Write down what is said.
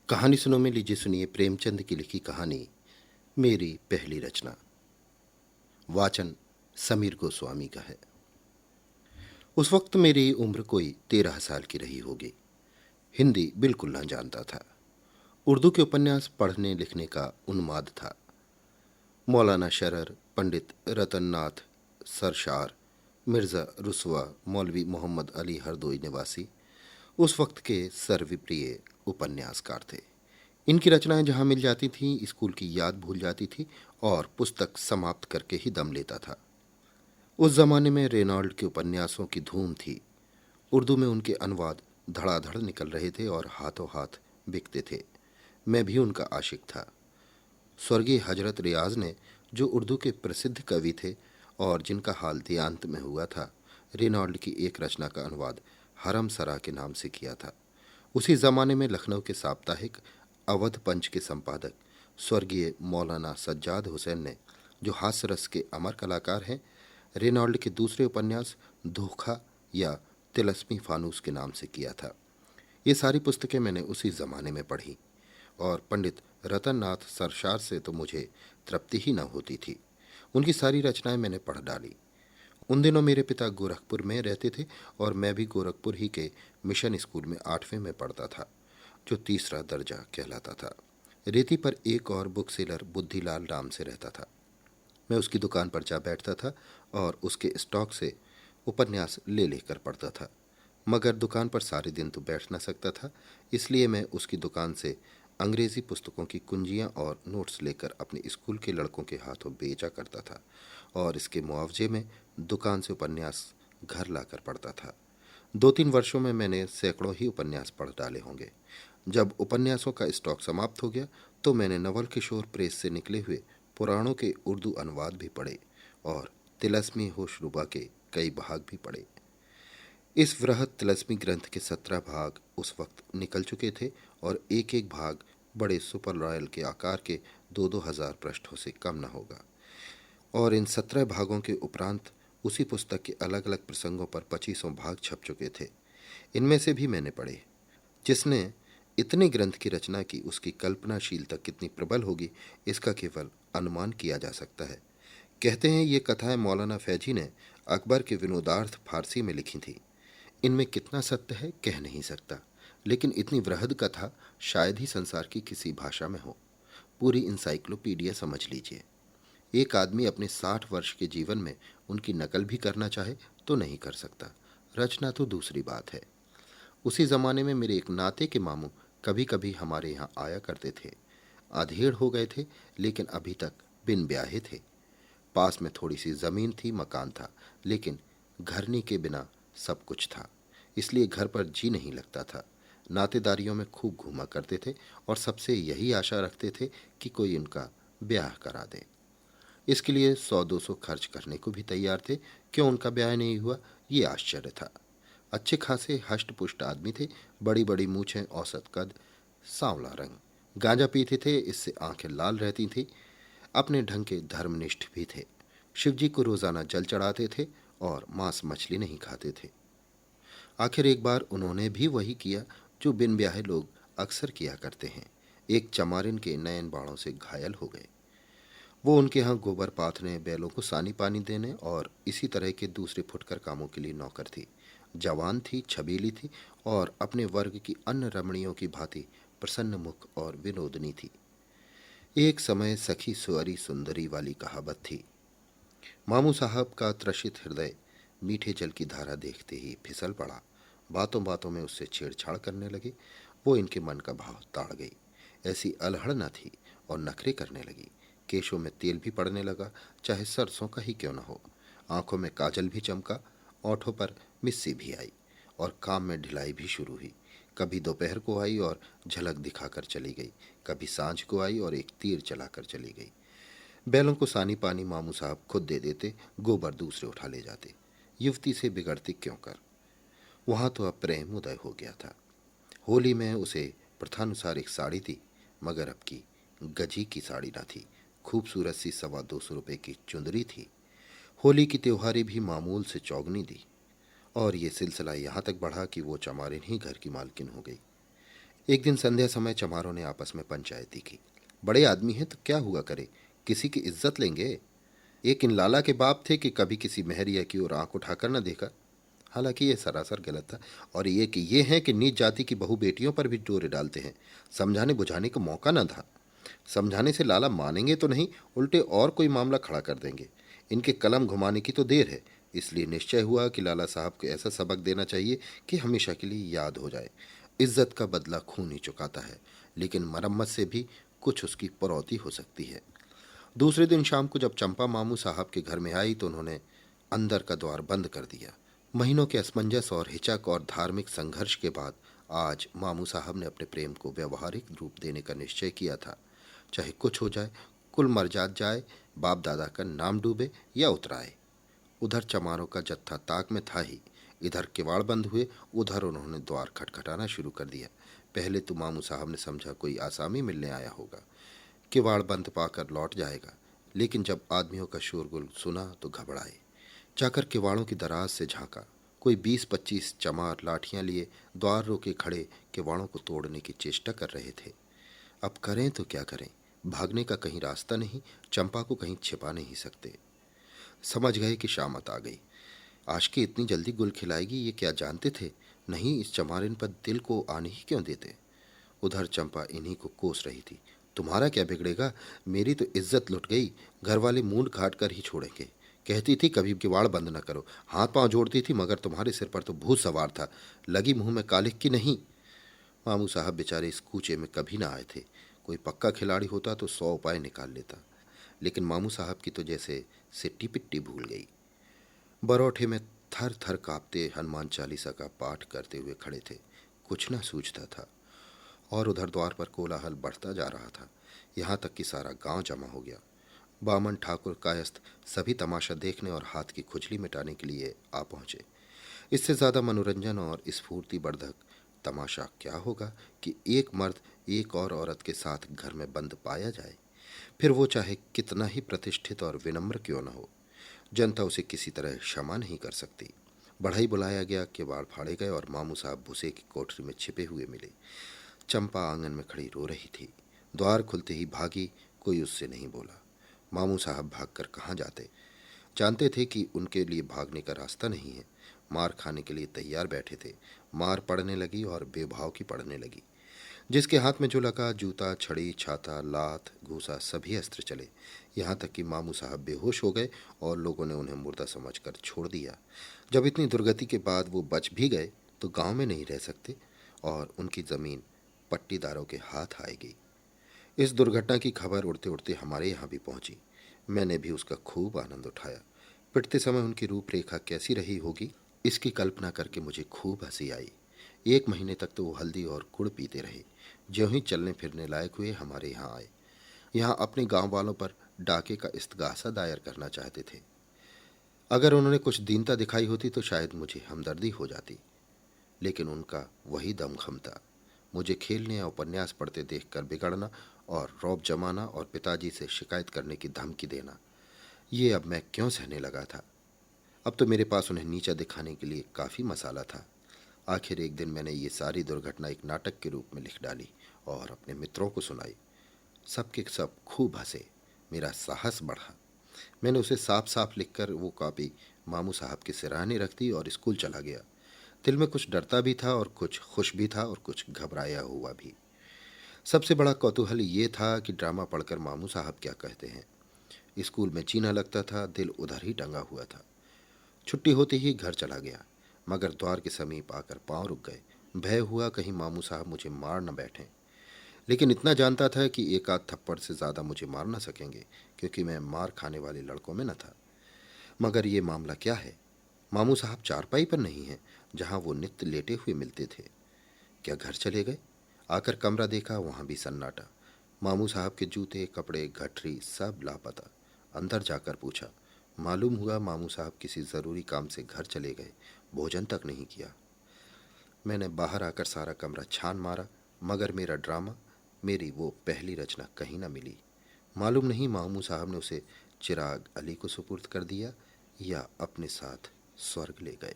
कहानी सुनो में लीजिए सुनिए प्रेमचंद की लिखी कहानी मेरी पहली रचना। वाचन समीर गोस्वामी का है। उस वक्त मेरी उम्र कोई 13 साल की रही होगी। हिंदी बिल्कुल न जानता था। उर्दू के उपन्यास पढ़ने लिखने का उन्माद था। मौलाना शरर, पंडित रतननाथ सरशार, मिर्ज़ा रुसवा, मौलवी मोहम्मद अली हरदोई निवासी उस वक्त के सर्वप्रिय उपन्यासकार थे। इनकी रचनाएं जहां मिल जाती थीं, स्कूल की याद भूल जाती थी और पुस्तक समाप्त करके ही दम लेता था। उस जमाने में रेनॉल्ड के उपन्यासों की धूम थी। उर्दू में उनके अनुवाद धड़ाधड़ निकल रहे थे और हाथों हाथ बिकते थे। मैं भी उनका आशिक था। स्वर्गीय हजरत रियाज ने, जो उर्दू के प्रसिद्ध कवि थे और जिनका हाल देहांत में हुआ था, रेनॉल्ड की एक रचना का अनुवाद हरम सरा के नाम से किया था। उसी जमाने में लखनऊ के साप्ताहिक अवध पंच के संपादक स्वर्गीय मौलाना सज्जाद हुसैन ने, जो हास्य रस के अमर कलाकार हैं, रेनॉल्ड के दूसरे उपन्यास धोखा या तिलस्मी फानूस के नाम से किया था। ये सारी पुस्तकें मैंने उसी जमाने में पढ़ी और पंडित रतननाथ सरशार से तो मुझे तृप्ति ही न होती थी। उनकी सारी रचनाएं मैंने पढ़ डाली। उन दिनों मेरे पिता गोरखपुर में रहते थे और मैं भी गोरखपुर ही के मिशन स्कूल में 8वीं में पढ़ता था, जो तीसरा दर्जा कहलाता था। रेती पर एक और बुक सेलर बुद्धिलाल नाम से रहता था। मैं उसकी दुकान पर जा बैठता था और उसके स्टॉक से उपन्यास ले लेकर पढ़ता था। मगर दुकान पर सारे दिन तो बैठ न सकता था, इसलिए मैं उसकी दुकान से अंग्रेजी पुस्तकों की कुंजियां और नोट्स लेकर अपने स्कूल के लड़कों के हाथों बेचा करता था और इसके मुआवजे में दुकान से उपन्यास घर लाकर पढ़ता था। 2-3 वर्षों में मैंने सैकड़ों ही उपन्यास पढ़ डाले होंगे। जब उपन्यासों का स्टॉक समाप्त हो गया तो मैंने नवल किशोर प्रेस से निकले हुए पुराणों के उर्दू अनुवाद भी पढ़े और तिलस्मी होशरुबा के कई भाग भी पढ़े। इस वृहद तिलस्मी ग्रंथ के 17 भाग उस वक्त निकल चुके थे और एक एक भाग बड़े सुपर रॉयल के आकार के 2-2 हजार पृष्ठों से कम न होगा। और इन 17 भागों के उपरांत उसी पुस्तक के अलग अलग प्रसंगों पर 25 भाग छप चुके थे। इनमें से भी मैंने पढ़े। जिसने इतने ग्रंथ की रचना की, उसकी कल्पनाशीलता कितनी प्रबल होगी, इसका केवल अनुमान किया जा सकता है। कहते हैं ये कथाएं मौलाना फैजी ने अकबर के विनोदार्थ फारसी में लिखी थी। इनमें कितना सत्य है कह नहीं सकता, लेकिन इतनी वृहद कथा शायद ही संसार की किसी भाषा में हो। पूरी इंसाइक्लोपीडिया समझ लीजिए। एक आदमी अपने 60 वर्ष के जीवन में उनकी नकल भी करना चाहे तो नहीं कर सकता। रचना तो दूसरी बात है। उसी जमाने में मेरे एक नाते के मामू कभी कभी हमारे यहाँ आया करते थे। अधेड़ हो गए थे, लेकिन अभी तक बिन ब्याहे थे। पास में थोड़ी सी जमीन थी, मकान था, लेकिन घरनी के बिना सब कुछ था, इसलिए घर पर जी नहीं लगता था। नातेदारियों में खूब घूमा करते थे और सबसे यही आशा रखते थे कि कोई उनका ब्याह करा दे। इसके लिए 100-200 खर्च करने को भी तैयार थे। क्यों उनका ब्याह नहीं हुआ, ये आश्चर्य था। अच्छे खासे हष्ट पुष्ट आदमी थे, बड़ी बड़ी मूछें, औसत कद, सांवला रंग। गांजा पीते थे, इससे आंखें लाल रहती थीं। अपने ढंग के धर्मनिष्ठ भी थे। शिवजी को रोजाना जल चढ़ाते थे और मांस मछली नहीं खाते थे। आखिर एक बार उन्होंने भी वही किया जो बिन ब्याहे लोग अक्सर किया करते हैं। एक चमारिन के नयन बाणों से घायल हो गए। वो उनके यहाँ गोबर पाथने, बैलों को सानी पानी देने और इसी तरह के दूसरे फुटकर कामों के लिए नौकर थी। जवान थी, छबीली थी और अपने वर्ग की अन्य रमणियों की भांति प्रसन्न मुख और विनोदनी थी। एक समय सखी सुअरी सुंदरी वाली कहावत थी। मामू साहब का त्रसित हृदय मीठे जल की धारा देखते ही फिसल पड़ा। बातों बातों में उससे छेड़छाड़ करने लगे। वो इनके मन का भाव ताड़ गई। ऐसी अलहड़ न थी और नखरे करने लगी। केशों में तेल भी पड़ने लगा, चाहे सरसों का ही क्यों न हो। आंखों में काजल भी चमका, ओठों पर मिस्सी भी आई और काम में ढिलाई भी शुरू हुई। कभी दोपहर को आई और झलक दिखाकर चली गई, कभी सांझ को आई और एक तीर चलाकर चली गई। बैलों को सानी पानी मामू साहब खुद दे देते, गोबर दूसरे उठा ले जाते। युवती से बिगड़ती क्यों कर। वहां तो अब प्रेम उदय हो गया था। होली में उसे प्रथानुसार एक साड़ी थी, मगर अब की गजी की साड़ी न थी। खूबसूरत सी 225 रुपये की चुंदरी थी। होली की त्योहारी भी मामूल से चौगनी दी और ये सिलसिला यहाँ तक बढ़ा कि वो चमारिन ही घर की मालकिन हो गई। एक दिन संध्या समय चमारों ने आपस में पंचायती की। बड़े आदमी हैं तो क्या हुआ करे, किसी की इज्जत लेंगे। एक इन लाला के बाप थे कि कभी किसी मेहरिया की ओर आंख उठाकर न देखा। हालांकि ये सरासर गलत था। और ये कि ये हैं कि नीच जाति की बहु बेटियों पर भी डोरे डालते हैं। समझाने बुझाने का मौका न था। समझाने से लाला मानेंगे तो नहीं, उल्टे और कोई मामला खड़ा कर देंगे। इनके कलम घुमाने की तो देर है। इसलिए निश्चय हुआ कि लाला साहब को ऐसा सबक देना चाहिए कि हमेशा के लिए याद हो जाए। इज्जत का बदला खून ही चुकाता है, लेकिन मरम्मत से भी कुछ उसकी पड़ौती हो सकती है। दूसरे दिन शाम को जब चंपा मामू साहब के घर में आई तो उन्होंने अंदर का द्वार बंद कर दिया। महीनों के असमंजस और हिचक और धार्मिक संघर्ष के बाद आज मामू साहब ने अपने प्रेम को व्यवहारिक रूप देने का निश्चय किया था। चाहे कुछ हो जाए, कुल मरजात जाए, बाप दादा का नाम डूबे या उतराए। उधर चमारों का जत्था ताक में था ही। इधर किवाड़ बंद हुए, उधर उन्होंने द्वार खटखटाना शुरू कर दिया। पहले तो मामू साहब ने समझा कोई आसामी मिलने आया होगा, किवाड़ बंद पाकर लौट जाएगा। लेकिन जब आदमियों का शोरगुल सुना तो घबराए। जाकर किवाड़ों की दराज से झांका। कोई 20-25 चमार लाठियां लिए द्वार रोके खड़े किवाड़ों को तोड़ने की चेष्टा कर रहे थे। अब करें तो क्या करें, भागने का कहीं रास्ता नहीं, चंपा को कहीं छिपा नहीं सकते। समझ गए कि शामत आ गई। आशिकी इतनी जल्दी गुल खिलाएगी ये क्या जानते थे। नहीं, इस चमारिन पर दिल को आने ही क्यों देते। उधर चंपा इन्हीं को कोस रही थी। तुम्हारा क्या बिगड़ेगा, मेरी तो इज्जत लुट गई, घर वाले मूंड काट कर ही छोड़ेंगे। कहती थी कभी किवाड़ बंद न करो, हाथ पांव जोड़ती थी, मगर तुम्हारे सिर पर तो भूत सवार था, लगी मुंह में कालिख की नहीं। मामू साहब बेचारे इस कूचे में कभी ना आए थे। कोई पक्का खिलाड़ी होता तो 100 उपाय निकाल लेता, लेकिन मामू साहब की तो जैसे सिट्टी पिट्टी भूल गई। बरौठे में थर थर कांपते हनुमान चालीसा का पाठ करते हुए खड़े थे। कुछ ना सूझता था। और उधर द्वार पर कोलाहल बढ़ता जा रहा था, यहाँ तक कि सारा गांव जमा हो गया। बामन ठाकुर कायस्थ सभी तमाशा देखने और हाथ की खुजली मिटाने के लिए आ पहुंचे। इससे ज़्यादा मनोरंजन और स्फूर्तिवर्धक तमाशा क्या होगा कि एक मर्द एक और औरत के साथ घर में बंद पाया जाए, फिर वो चाहे कितना ही प्रतिष्ठित और विनम्र क्यों न हो। जनता उसे किसी तरह क्षमा नहीं कर सकती। बढ़ई बुलाया गया, किवाड़ फाड़े गए और मामू साहब भूसे की कोठरी में छिपे हुए मिले। चंपा आंगन में खड़ी रो रही थी। द्वार खुलते ही भागी, कोई उससे नहीं बोला। मामू साहब भागकर कहाँ जाते। जानते थे कि उनके लिए भागने का रास्ता नहीं है। मार खाने के लिए तैयार बैठे थे। मार पड़ने लगी और बेभाव की पड़ने लगी। जिसके हाथ में जो लगा, जूता, छड़ी, छाता, लात, घूसा, सभी अस्त्र चले। यहाँ तक कि मामू साहब बेहोश हो गए और लोगों ने उन्हें मुर्दा समझकर छोड़ दिया। जब इतनी दुर्गति के बाद वो बच भी गए तो गांव में नहीं रह सकते और उनकी ज़मीन पट्टीदारों के हाथ आएगी। इस दुर्घटना की खबर उड़ते उड़ते हमारे यहाँ भी पहुंची। मैंने भी उसका खूब आनंद उठाया। पिटते समय उनकी रूपरेखा कैसी रही होगी, इसकी कल्पना करके मुझे खूब हंसी आई। 1 महीने तक तो वो हल्दी और गुड़ पीते रहे। ज्यों ही चलने फिरने लायक हुए हमारे यहाँ आए। यहाँ अपने गांव वालों पर डाके का इस्तगासा दायर करना चाहते थे। अगर उन्होंने कुछ दीनता दिखाई होती तो शायद मुझे हमदर्दी हो जाती, लेकिन उनका वही दमखम था। मुझे खेलने या उपन्यास पढ़ते देखकर बिगड़ना और रौब जमाना और पिताजी से शिकायत करने की धमकी देना, ये अब मैं क्यों सहने लगा था। अब तो मेरे पास उन्हें नीचा दिखाने के लिए काफ़ी मसाला था। आखिर एक दिन मैंने ये सारी दुर्घटना एक नाटक के रूप में लिख डाली और अपने मित्रों को सुनाई। सबके सब खूब हंसे। मेरा साहस बढ़ा। मैंने उसे साफ साफ लिखकर वो कॉपी मामू साहब के सिरहाने रख दी और स्कूल चला गया। दिल में कुछ डरता भी था और कुछ खुश भी था और कुछ घबराया हुआ भी। सबसे बड़ा कौतूहल ये था कि ड्रामा पढ़कर मामू साहब क्या कहते हैं। स्कूल में जीना लगता था, दिल उधर ही टंगा हुआ था। छुट्टी होते ही घर चला गया, मगर द्वार के समीप आकर पांव रुक गए। भय हुआ कहीं मामू साहब मुझे मार न बैठें। लेकिन इतना जानता था कि एक आध थप्पड़ से ज़्यादा मुझे मार न सकेंगे, क्योंकि मैं मार खाने वाले लड़कों में न था। मगर ये मामला क्या है, मामू साहब चारपाई पर नहीं हैं जहाँ वो नित्य लेटे हुए मिलते थे। क्या घर चले गए। आकर कमरा देखा, वहाँ भी सन्नाटा। मामू साहब के जूते, कपड़े, गठरी सब लापता। अंदर जाकर पूछा, मालूम हुआ मामू साहब किसी ज़रूरी काम से घर चले गए, भोजन तक नहीं किया। मैंने बाहर आकर सारा कमरा छान मारा, मगर मेरा ड्रामा, मेरी वो पहली रचना कहीं न मिली। मालूम नहीं मामू साहब ने उसे चिराग अली को सुपुर्द कर दिया या अपने साथ स्वर्ग ले गए।